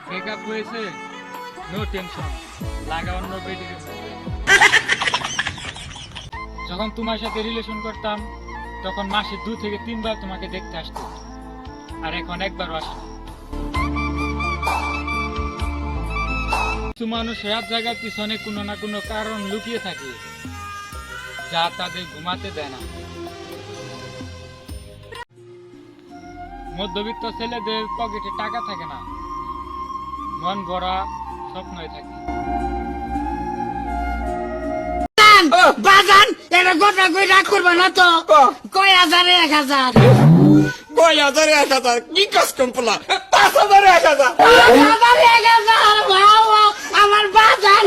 Breakup হয়েছে, no tension, লাগা অন্য বেডির মধ্যে। যখন তোমার সাথে রিলেশন করতাম তখন মাসে 2 থেকে 3 বার তোমাকে দেখতে আসতো, আর এখন একবারও আসে না। কিছু মানুষ রাত জাগার পিছনে কোনো না কোনো কারণ লুকিয়ে থাকে যা তাদের ঘুমাতে দেয় না। মধ্যবিত্ত ছেলেদের পকেটে টাকা থাকে না, মন ভরা স্বপ্নই থাকে। বাজান এটা গোটা কই রাগ করবা না তো। কয় হাজারে 1000, 1000 কি কাস্টম পোলা 5000 1000 আমার বাজান